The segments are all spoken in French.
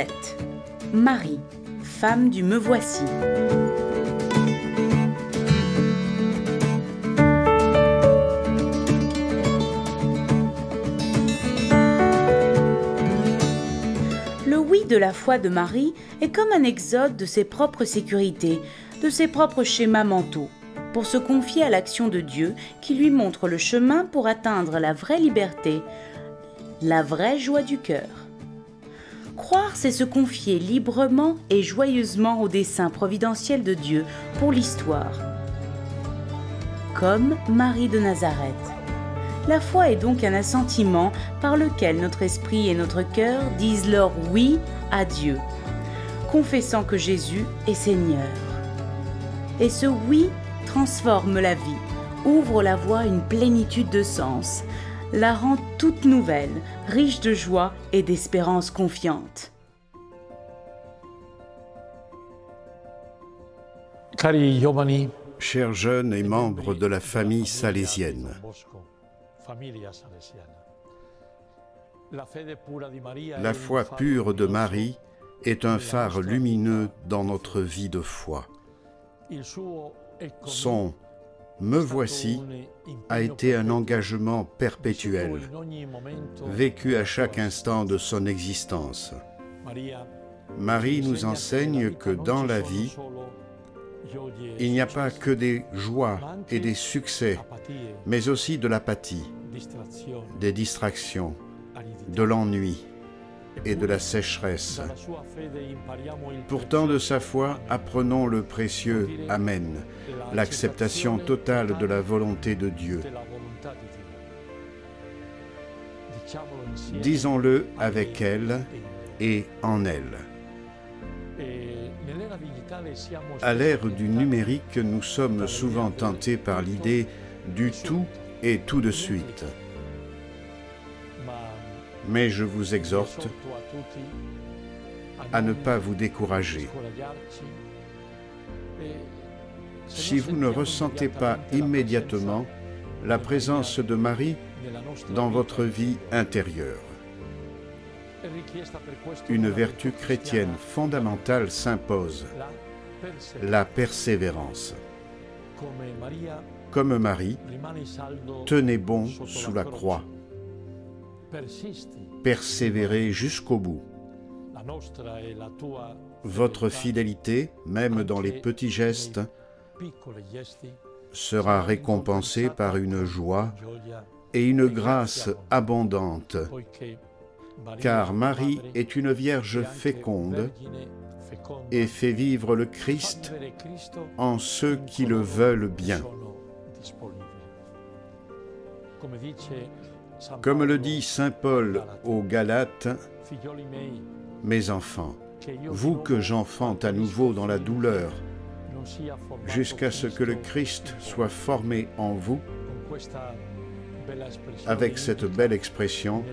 7. Marie, femme du Me Voici. Le oui de la foi de Marie est comme un exode de ses propres sécurités, de ses propres schémas mentaux, pour se confier à l'action de Dieu qui lui montre le chemin pour atteindre la vraie liberté, la vraie joie du cœur. Croire, c'est se confier librement et joyeusement au dessein providentiel de Dieu pour l'histoire. Comme Marie de Nazareth. La foi est donc un assentiment par lequel notre esprit et notre cœur disent leur oui à Dieu, confessant que Jésus est Seigneur. Et ce oui transforme la vie, ouvre la voie à une plénitude de sens, la rend toute nouvelle, riche de joie et d'espérance confiante. Cari giovani, Chers jeunes et membres de la famille salésienne, la foi pure de Marie est un phare lumineux dans notre vie de foi. Son « Me voici » a été un engagement perpétuel, vécu à chaque instant de son existence. Marie nous enseigne que dans la vie, il n'y a pas que des joies et des succès, mais aussi de l'apathie, des distractions, de l'ennui et de la sécheresse. Pourtant, de sa foi, apprenons le précieux Amen, l'acceptation totale de la volonté de Dieu. Disons-le avec elle et en elle. À l'ère du numérique, nous sommes souvent tentés par l'idée du tout et tout de suite. Mais je vous exhorte à ne pas vous décourager. Si vous ne ressentez pas immédiatement la présence de Marie dans votre vie intérieure, une vertu chrétienne fondamentale s'impose, la persévérance. Comme Marie, tenez bon sous la croix. Persévérez jusqu'au bout. Votre fidélité, même dans les petits gestes, sera récompensée par une joie et une grâce abondante, car Marie est une Vierge féconde et fait vivre le Christ en ceux qui le veulent bien. Comme le dit saint Paul aux Galates, « Mes enfants, vous que j'enfante à nouveau dans la douleur, jusqu'à ce que le Christ soit formé en vous », avec cette belle expression,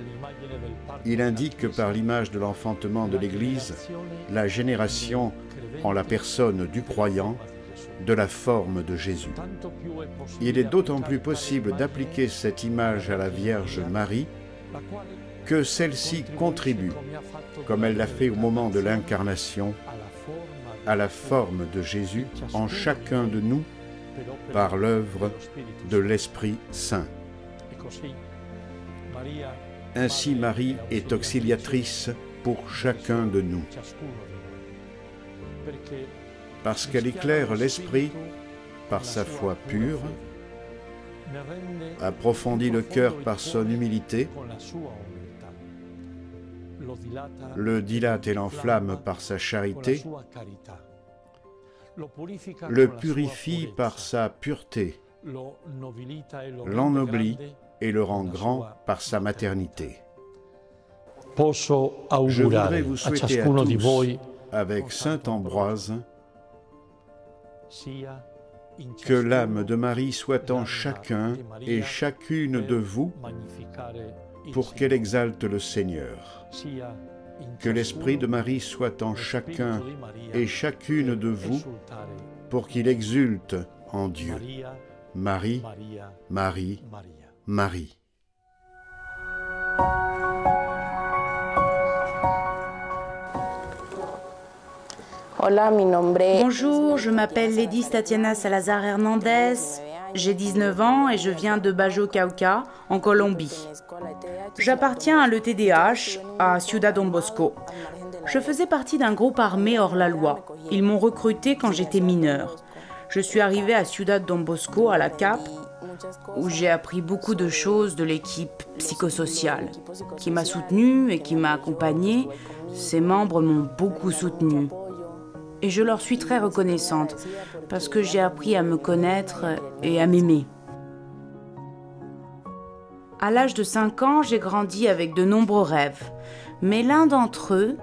il indique que par l'image de l'enfantement de l'Église, la génération en la personne du croyant, de la forme de Jésus. Il est d'autant plus possible d'appliquer cette image à la Vierge Marie que celle-ci contribue, comme elle l'a fait au moment de l'incarnation, à la forme de Jésus en chacun de nous par l'œuvre de l'Esprit Saint. Ainsi, Marie est auxiliatrice pour chacun de nous, parce qu'elle éclaire l'esprit par sa foi pure, approfondit le cœur par son humilité, le dilate et l'enflamme par sa charité, le purifie par sa pureté, l'ennoblit et le rend grand par sa maternité. Je voudrais vous souhaiter à tous, avec saint Ambroise, que l'âme de Marie soit en chacun et chacune de vous pour qu'elle exalte le Seigneur. Que l'esprit de Marie soit en chacun et chacune de vous pour qu'il exulte en Dieu. Marie, Marie, Marie. Bonjour, je m'appelle Lady Tatiana Salazar Hernandez, j'ai 19 ans et je viens de Bajo Cauca, en Colombie. J'appartiens à l'ETDH, à Ciudad Don Bosco. Je faisais partie d'un groupe armé hors la loi. Ils m'ont recruté quand j'étais mineure. Je suis arrivée à Ciudad Don Bosco, à la CAP, où j'ai appris beaucoup de choses de l'équipe psychosociale, qui m'a soutenue et qui m'a accompagnée. Ses membres m'ont beaucoup soutenue. Et je leur suis très reconnaissante, parce que j'ai appris à me connaître et à m'aimer. À l'âge de 5 ans, j'ai grandi avec de nombreux rêves, mais l'un d'entre eux,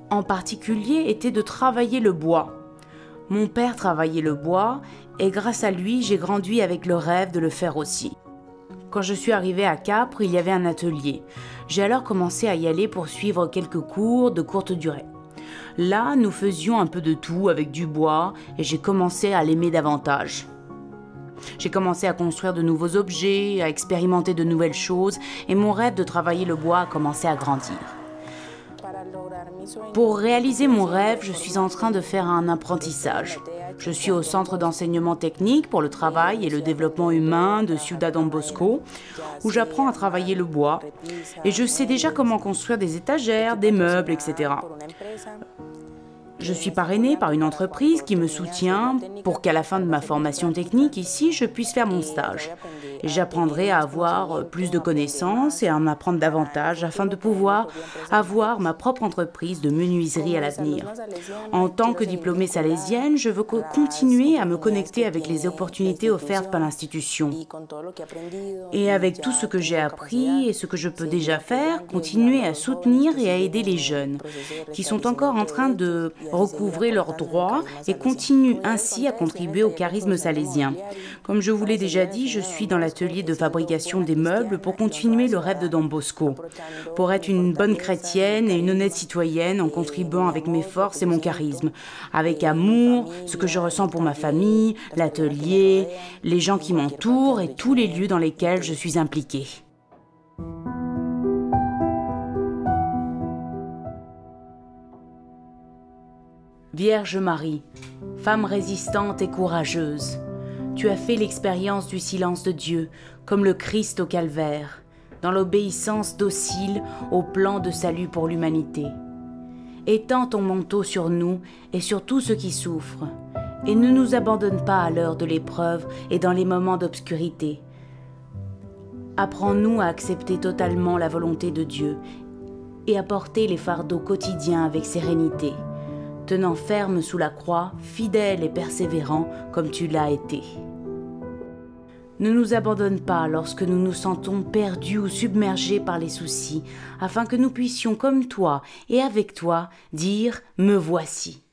en particulier, était de travailler le bois. Mon père travaillait le bois, et grâce à lui, j'ai grandi avec le rêve de le faire aussi. Quand je suis arrivée à Capres, il y avait un atelier. J'ai alors commencé à y aller pour suivre quelques cours de courte durée. Là, nous faisions un peu de tout avec du bois et j'ai commencé à l'aimer davantage. J'ai commencé à construire de nouveaux objets, à expérimenter de nouvelles choses et mon rêve de travailler le bois a commencé à grandir. Pour réaliser mon rêve, je suis en train de faire un apprentissage. Je suis au Centre d'enseignement technique pour le travail et le développement humain de Ciudad Don Bosco, où j'apprends à travailler le bois. Et je sais déjà comment construire des étagères, des meubles, etc. Je suis parrainée par une entreprise qui me soutient pour qu'à la fin de ma formation technique ici, je puisse faire mon stage. Et j'apprendrai à avoir plus de connaissances et à en apprendre davantage afin de pouvoir avoir ma propre entreprise de menuiserie à l'avenir. En tant que diplômée salésienne, je veux continuer à me connecter avec les opportunités offertes par l'institution. Et avec tout ce que j'ai appris et ce que je peux déjà faire, continuer à soutenir et à aider les jeunes qui sont encore en train de recouvrer leurs droits et continuent ainsi à contribuer au charisme salésien. Comme je vous l'ai déjà dit, je suis dans l'atelier de fabrication des meubles pour continuer le rêve de Don Bosco, pour être une bonne chrétienne et une honnête citoyenne en contribuant avec mes forces et mon charisme, avec amour, ce que je ressens pour ma famille, l'atelier, les gens qui m'entourent et tous les lieux dans lesquels je suis impliquée. Vierge Marie, femme résistante et courageuse, tu as fait l'expérience du silence de Dieu, comme le Christ au calvaire, dans l'obéissance docile au plan de salut pour l'humanité. Étends ton manteau sur nous et sur tous ceux qui souffrent, et ne nous abandonne pas à l'heure de l'épreuve et dans les moments d'obscurité. Apprends-nous à accepter totalement la volonté de Dieu et à porter les fardeaux quotidiens avec sérénité, tenant ferme sous la croix, fidèle et persévérant comme tu l'as été. Ne nous abandonne pas lorsque nous nous sentons perdus ou submergés par les soucis, afin que nous puissions, comme toi et avec toi, dire « Me voici ».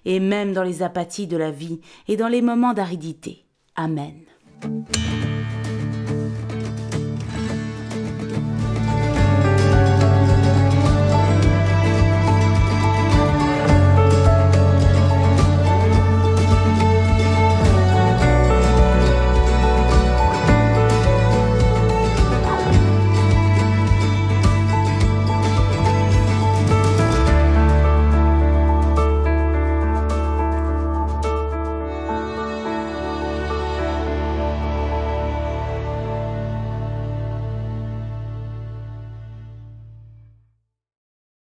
Et même dans les apathies de la vie et dans les moments d'aridité. Amen.